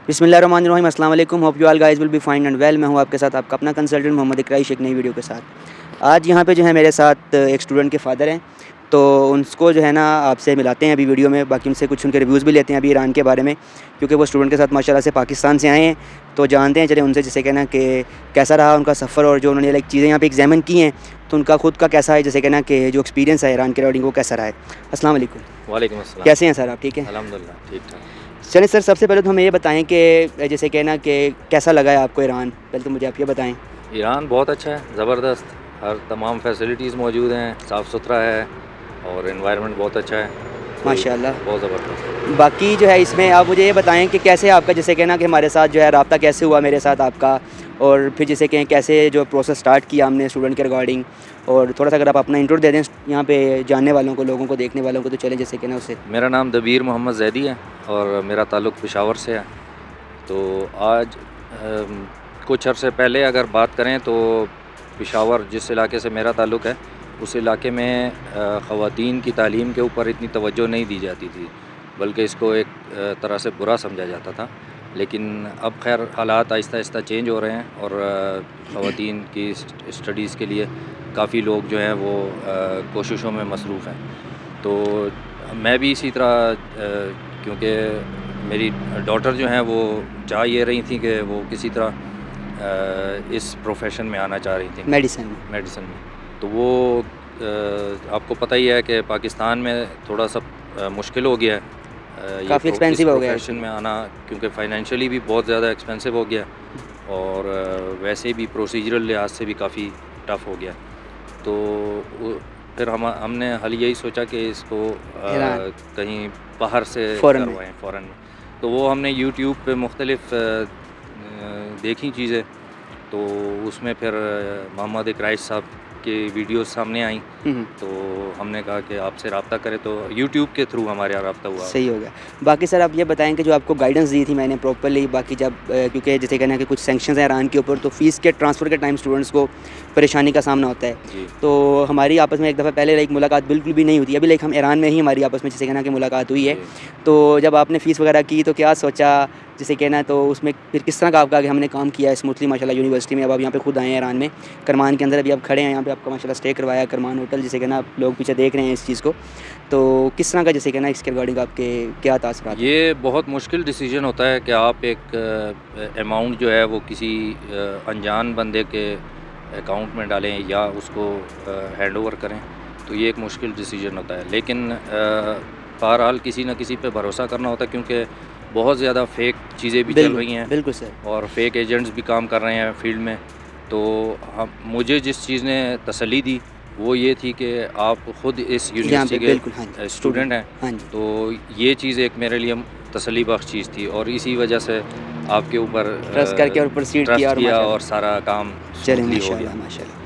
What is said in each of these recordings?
बिस्मिल्लाहिर्रहमानिर्रहीम, अस्सलाम वालेकुम। Hope you all guys will be fine and well. मैं हूं आपके साथ आपका अपना कंसल्टेंट मोहम्मद इकराइश, एक नई वीडियो के साथ। आज यहां पे जो है मेरे साथ एक स्टूडेंट के फादर हैं, तो उनको जो है ना आपसे मिलाते हैं अभी वीडियो में। बाकी उनसे कुछ उनके रिव्यूज़ भी लेते हैं अभी ईरान के बारे में, क्योंकि वो स्टूडेंट के साथ माशाल्लाह से पाकिस्तान से आए हैं। तो जानते हैं चले उनसे, जैसे कहना कि कैसा रहा उनका सफ़र, और जो उन्होंने चीज़ें यहाँ पर एग्जामिन की हैं तो उनका खुद का कैसा है, जैसे कहना कि जो एक्सपीरियंस है ईरान के अकॉर्डिंग वो कैसा रहा है। अस्सलाम वालेकुम। वालेकुम अस्सलाम। कैसे हैं सर आप? ठीक हैं अल्हम्दुलिल्लाह ठीक ठाक। चलें सर, सबसे पहले तो हमें ये बताएं कि जैसे कहना कि कैसा लगा है आपको ईरान। पहले तो मुझे आप ये बताएं। ईरान बहुत अच्छा है, ज़बरदस्त, हर तमाम फैसिलिटीज़ मौजूद हैं, साफ़ सुथरा है और एनवायरनमेंट बहुत अच्छा है माशाल्लाह। बहुत ज़बरदस्त। बाकी जो है इसमें आप मुझे ये बताएं कि कैसे आपका, जैसे कहना कि हमारे साथ जो है रब्ता कैसे हुआ मेरे साथ आपका, और फिर जैसे कहें कैसे जो प्रोसेस स्टार्ट किया हमने स्टूडेंट के रिगार्डिंग। और थोड़ा सा अगर आप अपना इंट्रो दे दें यहाँ पे जानने वालों को, लोगों को, देखने वालों को, तो चलें जैसे कहना उससे। मेरा नाम दबीर मोहम्मद ज़ैदी है और मेरा ताल्लुक़ पेशावर से है। तो आज कुछ अरसे पहले अगर बात करें तो पेशावर जिस इलाके से मेरा ताल्लुक़ है, उस इलाके में ख़वातीन की तालीम के ऊपर इतनी तवज्जो नहीं दी जाती थी, बल्कि इसको एक तरह से बुरा समझा जाता था। लेकिन अब खैर हालात आहिस्ता आहिस्ता चेंज हो रहे हैं और ख़वातीन की स्टडीज़ के लिए काफ़ी लोग जो हैं वो कोशिशों में मसरूफ़ हैं। तो मैं भी इसी तरह क्योंकि मेरी डॉटर जो हैं वो चाह ये रही थी कि वो किसी तरह इस प्रोफेशन में आना चाह रही थी, मेडिसिन में। तो वो आपको पता ही है कि पाकिस्तान में थोड़ा सा मुश्किल हो गया है काफ़ी एक्सपेंसिव हो गया है प्रोफेशन में आना, क्योंकि फ़ाइनेंशियली भी बहुत ज़्यादा एक्सपेंसिव हो गया और वैसे भी प्रोसीजरल लिहाज से भी काफ़ी टफ़ हो गया। तो फिर हमने हल यही सोचा कि इसको कहीं बाहर से करवाएँ, फ़ॉरेन में। तो वो हमने यूट्यूब पे मुख्तलिफ़ देखी चीज़ें, तो उसमें फिर मोहम्मद इकराइश साहब की वीडियोस सामने आई, तो हमने कहा कि आपसे रब्ता करें, तो यूट्यूब के थ्रू हमारे यहाँ रब्ता हुआ। सही हो गया। बाकी सर आप ये बताएं कि जो आपको गाइडेंस दी थी मैंने प्रॉपर्ली, बाकी जब क्योंकि जैसे कहना कि कुछ सैंक्शंस हैं ईरान के ऊपर, तो फ़ीस के ट्रांसफ़र के टाइम स्टूडेंट्स को परेशानी का सामना होता है। तो हमारी आपस में एक दफ़ा पहले मुलाकात बिल्कुल भी नहीं होती, अभी हम ईरान में ही हमारी आपस में जैसे कहना कि मुलाकात हुई है। तो जब आपने फ़ीस वगैरह की तो क्या सोचा, जैसे कहना तो उसमें फिर किस तरह का आपका कि हमने काम किया है स्मूथली माशाल्लाह यूनिवर्सिटी में। अब आप यहाँ पे खुद आए हैं ईरान में, करमान के अंदर अभी आप खड़े हैं, यहाँ पे आपका माशाल्लाह स्टे करवाया करमान होटल, जैसे कहना आप लोग पीछे देख रहे हैं इस चीज़ को। तो किस तरह का जैसे कहना इसके रिगार्डिंग आपके क्या तासुरात? ये बहुत मुश्किल डिसीजन होता है कि आप एक अमाउंट जो है वो किसी अनजान बंदे के अकाउंट में डालें या उसको हैंड ओवर करें, तो ये एक मुश्किल डिसीजन होता है। लेकिन बहरहाल किसी न किसी पे भरोसा करना होता है, क्योंकि बहुत ज़्यादा फ़ेक चीज़ें भी चल रही हैं। बिल्कुल सर। और फ़ेक एजेंट्स भी काम कर रहे हैं फ़ील्ड में। तो मुझे जिस चीज़ ने तसल्ली दी वो ये थी कि आप ख़ुद इस यूनिवर्सिटी के स्टूडेंट हैं, तो ये चीज़ एक मेरे लिए तसल्ली बख्श चीज़ थी, और इसी वजह से आपके ऊपर ट्रस्ट करके और प्रोसीड किया और सारा काम स्मूथली हो गया माशाल्लाह।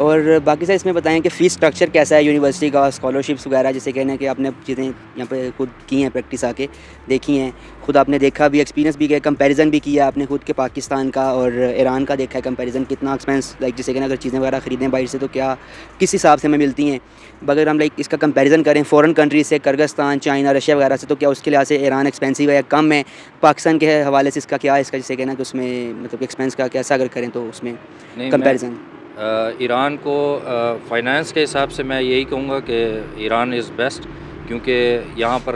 और बाकी सर इसमें बताएं कि फ़ीस स्ट्रक्चर कैसा है यूनिवर्सिटी का, स्कॉलरशिप्स वगैरह, जैसे कहना कि आपने चीज़ें यहाँ पे खुद की हैं, प्रैक्टिस आके देखी हैं, खुद आपने देखा भी, एक्सपीरियंस भी किया, कंपैरिजन भी किया आपने खुद के पाकिस्तान का और ईरान का देखा है कंपैरिजन, कितना एक्सपेंस जैसे कहना अगर चीज़ें वगैरह ख़रीदें बाहर से तो क्या किस हिसाब से हमें मिलती हैं। अगर हम इसका कंपैरिजन करें फ़ॉरेन कंट्रीज से, किर्गिस्तान, चाइना, रशिया वगैरह से, तो क्या उसके लिहाज से ईरान एक्सपेंसिव है या कम है? पाकिस्तान के हवाले से इसका क्या है, इसका जैसे कहना कि उसमें मतलब एक्सपेंस का कैसा अगर करें तो उसमें कंपैरिजन? ईरान को फ़ाइनेंस के हिसाब से मैं यही कहूँगा कि ईरान इज़ बेस्ट, क्योंकि यहाँ पर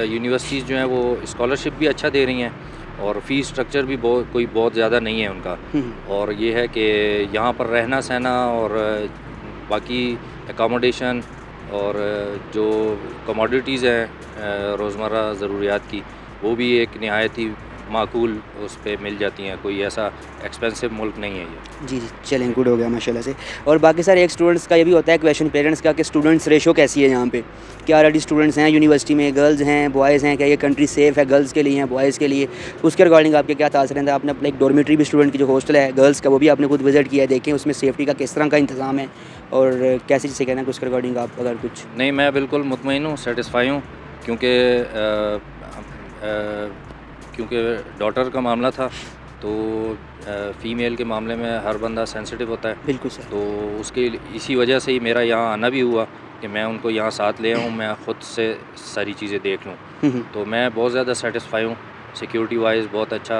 यूनिवर्सिटीज़ जो हैं वो स्कॉलरशिप भी अच्छा दे रही हैं और फ़ीस स्ट्रक्चर भी बहुत ज़्यादा नहीं है उनका। और ये है कि यहाँ पर रहना सहना और बाकी एकोमोडेशन और जो कमोडिटीज़ हैं रोज़मर्रा ज़रूरियात की, वो भी एक नहायत ही माकूल उस पे मिल जाती हैं। कोई ऐसा एक्सपेंसिव मुल्क नहीं है ये। जी चलें, गुड हो गया माशाल्लाह से। और बाकी सर एक स्टूडेंट्स का ये भी होता है क्वेश्चन पेरेंट्स का कि स्टूडेंट्स रेशो कैसी है यहाँ पे, क्या ऑलरेडी स्टूडेंट्स हैं यूनिवर्सिटी में, गर्ल्स हैं, बॉयज़ हैं, क्या ये कंट्री सेफ़ है गर्ल्स के लिए या बॉयज़ के लिए? उसके रिगार्डिंग आपके क्या तासर हैं? आपने अपना एक डॉर्मेट्री भी स्टूडेंट की जो हॉस्टल है गर्ल्स का, वो भी आपने खुद विज़िट किया है, देखें उसमें सेफ्टी का किस तरह का इंतज़ाम है और कैसे जिसे कहना है उसके रिगार्डिंग आप अगर कुछ? नहीं, मैं बिल्कुल मुतमईन हूँ, सेटिस्फाई हूँ, क्योंकि डॉटर का मामला था, तो फ़ीमेल के मामले में हर बंदा सेंसिटिव होता है। बिल्कुल सर। तो उसके इसी वजह से ही मेरा यहाँ आना भी हुआ कि मैं उनको यहाँ साथ ले आऊँ, मैं ख़ुद से सारी चीज़ें देख लूँ। तो मैं बहुत ज़्यादा सेटिस्फाई हूँ सिक्योरिटी वाइज बहुत अच्छा,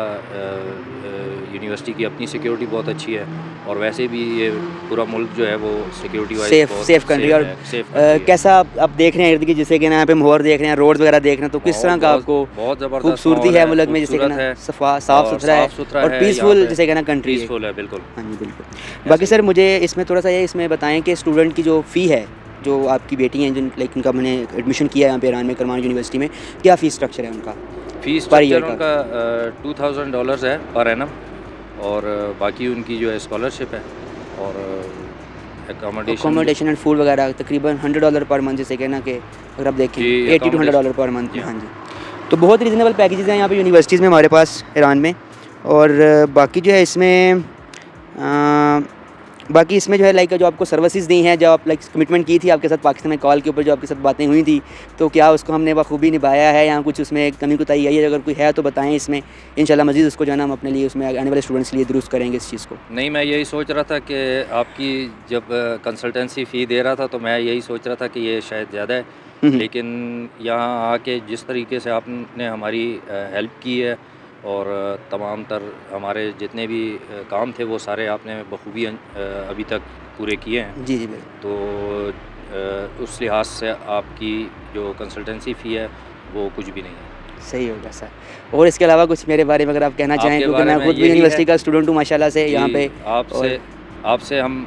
यूनिवर्सिटी की अपनी सिक्योरिटी बहुत अच्छी है, और वैसे भी ये पूरा मुल्क जो है वो सिक्योरिटी वाइज सेफ कंट्री। और कैसा आप देख रहे हैं इर्द गिर्द, जैसे कि ना यहाँ पे मोहर देख रहे हैं, रोड वगैरह देख रहे हैं, तो किस तरह का आपको बहुत ज़बरदस्त खूबसूरती है मुल्क में, जैसे कि ना साफ़ सुथरा है और पीसफुल, जैसे कि ना कंट्री पीसफुल है बिल्कुल। हाँ जी बिल्कुल। बाकी सर मुझे इसमें थोड़ा सा ये इसमें बताएं कि स्टूडेंट की जो फ़ी है, जो आपकी बेटी हैं जिन लाइक उनका मैंने एडमिशन किया है यहाँ पे ईरान में करमान यूनिवर्सिटी में, क्या फ़ीस स्ट्रक्चर है उनका? फ़ीस स्ट्रक्चर उनका $2000 है पर एनम, और बाकी उनकी जो है स्कॉलरशिप है और अकोमोडेशन एंड फूड वगैरह तकरीबन $100 पर मंथ, जैसे कहना कि अगर आप देखें $80 to $100 पर मंथ। हाँ जी, तो बहुत रीज़नेबल पैकेजेस हैं यहाँ पे यूनिवर्सिटीज़ में हमारे पास ईरान में। और बाकी जो है इसमें बाकी इसमें जो है लाइक जो आपको सर्विसेज दी हैं, जो आप लाइक कमिटमेंट की थी आपके साथ पाकिस्तान में कॉल के ऊपर, जो आपके साथ बातें हुई थी, तो क्या उसको हमने बखूबी निभाया है या कुछ उसमें कमी कोताही आई है? अगर कोई है तो बताएं इसमें, इंशाल्लाह मज़ीद उसको जो है ना हम अपने लिए उसमें आने वाले स्टूडेंट्स के लिए दुरुस्त करेंगे इस चीज़ को। नहीं, मैं यही सोच रहा था कि आपकी जब कंसल्टेंसी फ़ी दे रहा था तो मैं यही सोच रहा था कि ये शायद ज़्यादा है, लेकिन यहाँ आके जिस तरीके से आपने हमारी हेल्प की है और तमाम तर हमारे जितने भी काम थे वो सारे आपने बखूबी अभी तक पूरे किए हैं। जी जी बिल्कुल। तो उस लिहाज से आपकी जो कंसल्टेंसी फ़ी है वो कुछ भी नहीं है। सही होगा सर। और इसके अलावा कुछ मेरे बारे में अगर आप कहना चाहें, क्योंकि मैं खुद भी यूनिवर्सिटी का स्टूडेंट हूँ माशाल्लाह से यहाँ पे। आपसे हम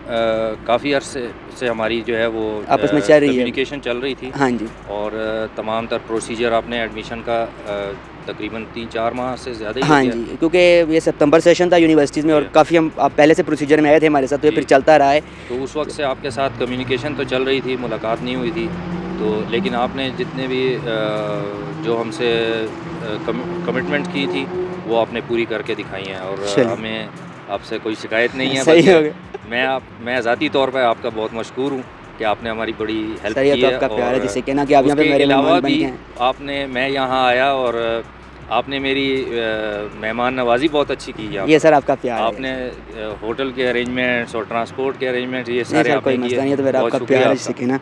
काफ़ी अरसे से हमारी जो है वो आपस में चल रही है, कम्युनिकेशन चल रही थी। हाँ जी। और तमाम तर प्रोसीजर आपने एडमिशन का तकरीबन 3-4 माह से ज़्यादा ही हाँ जी, क्योंकि ये सितंबर सेशन था यूनिवर्सिटीज़ में और काफ़ी हम आप पहले से प्रोसीजर में आए थे हमारे साथ, तो ये फिर चलता रहा है। तो उस वक्त से आपके साथ कम्युनिकेशन तो चल रही थी, मुलाकात नहीं हुई थी, तो लेकिन आपने जितने भी जो हमसे कमिटमेंट की थी वो आपने पूरी करके दिखाई हैं, और हमें आपसे कोई शिकायत नहीं है। सही हो गया। मैं ज़ाती तौर पर आपका बहुत मशकूर हूँ कि आपने हमारी बड़ी हेल्प की है। तो आपका प्यार है, जिससे कहना कि आप यहाँ पे मेरे अलावा भी आपने, मैं यहाँ आया और आपने मेरी मेहमान नवाजी बहुत अच्छी की है। ये सर आपका प्यार आपने होटल के अरेंजमेंट्स और ट्रांसपोर्ट के अरेंजमेंट्स ये सारे आपने कोई मसला नहीं है, तो मेरा आपका प्यार है जिससे कहना।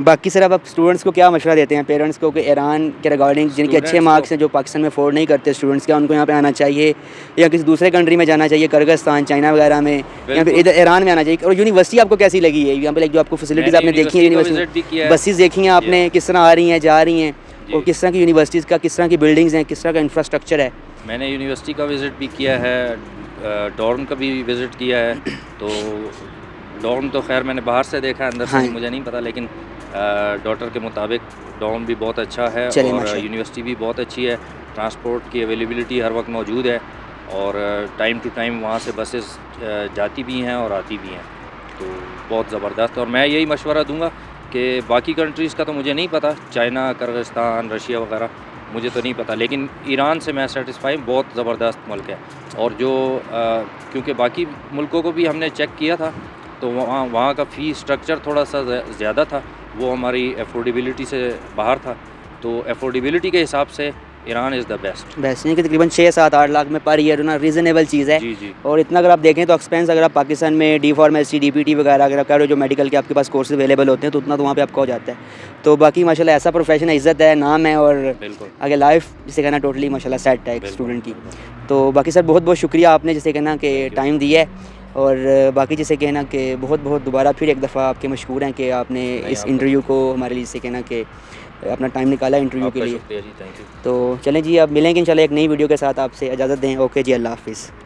बाकी सर अब आप स्टूडेंट्स को क्या मशवरा देते हैं, पेरेंट्स को, कि ईरान के रिगार्डिंग जिनके अच्छे मार्क्स हैं, जो पाकिस्तान में अफोर्ड नहीं करते स्टूडेंट्स, क्या उनको यहाँ पे आना चाहिए या किसी दूसरे कंट्री में जाना चाहिए, किर्गिस्तान, चाइना वगैरह में, या फिर इधर ईरान में आना चाहिए? और यूनिवर्सिटी आपको कैसी लगी है यहाँ पे, लाइक जो आपको फैसिलिटीज़ आपने देखी है यूनिवर्सिटी, बसेस देखी हैं आपने किस तरह आ रही हैं जा रही हैं, और किस तरह की यूनिवर्सिटीज़ का, किस तरह की बिल्डिंग्स हैं, किस तरह का इंफ्रास्ट्रक्चर है? मैंने यूनिवर्सिटी का विज़िट भी किया है, डॉर्म का भी विज़िट किया है। तो डॉर्म तो खैर मैंने बाहर से देखा, अंदर से मुझे नहीं पता, लेकिन डॉक्टर के मुताबिक डॉर्म भी बहुत अच्छा है और यूनिवर्सिटी भी बहुत अच्छी है। ट्रांसपोर्ट की अवेलेबिलिटी हर वक्त मौजूद है और टाइम टू टाइम वहाँ से बसेस जाती भी हैं और आती भी हैं, तो बहुत ज़बरदस्त। और मैं यही मशवरा दूँगा कि बाकी कंट्रीज़ का तो मुझे नहीं पता, चाइना, किर्गिस्तान, रशिया वगैरह मुझे तो नहीं पता, लेकिन ईरान से मैं सेटिस्फाई, बहुत ज़बरदस्त मुल्क है। और जो क्योंकि बाकी मुल्कों को भी हमने चेक किया था, तो वहाँ का फ़ी स्ट्रक्चर थोड़ा सा ज़्यादा था, वो हमारी अफोर्डेबिलिटी से बाहर था। तो अफोर्डेबिलिटी के हिसाब से ईरान इज़ द बेस्ट नहीं कि तकरीबन 6-7-8 लाख में पर ईयर ना रीज़नेबल चीज़ है। जी। और इतना अगर आप देखें तो एक्सपेंस, अगर आप पाकिस्तान में डी फार्मेसी, DPT वगैरह अगर आप करो, जो मेडिकल के आपके पास कोर्सेज अवेलेबल होते हैं, तो उतना तो वहाँ पे आपका हो जाता है। तो बाकी माशाल्लाह ऐसा प्रोफेशन है, इज़्ज़त है, नाम है, और आगे लाइफ जिसे कहना टोटली माशाल्लाह सेट है एक स्टूडेंट की। तो बाकी सर बहुत बहुत शुक्रिया आपने जिसे कहना कि टाइम दिया है, और बाकी जिसे कहना कि बहुत बहुत दोबारा फिर एक दफ़ा आपके मशकूर हैं कि आपने इस इंटरव्यू को हमारे लिए जिसे कहना कि अपना टाइम निकाला इंटरव्यू के लिए। शुक्रिया जी, थैंक यू। तो चलें जी, अब मिलेंगे इंशाल्लाह एक नई वीडियो के साथ, आपसे इजाज़त दें। ओके जी, अल्लाह हाफ़िज़।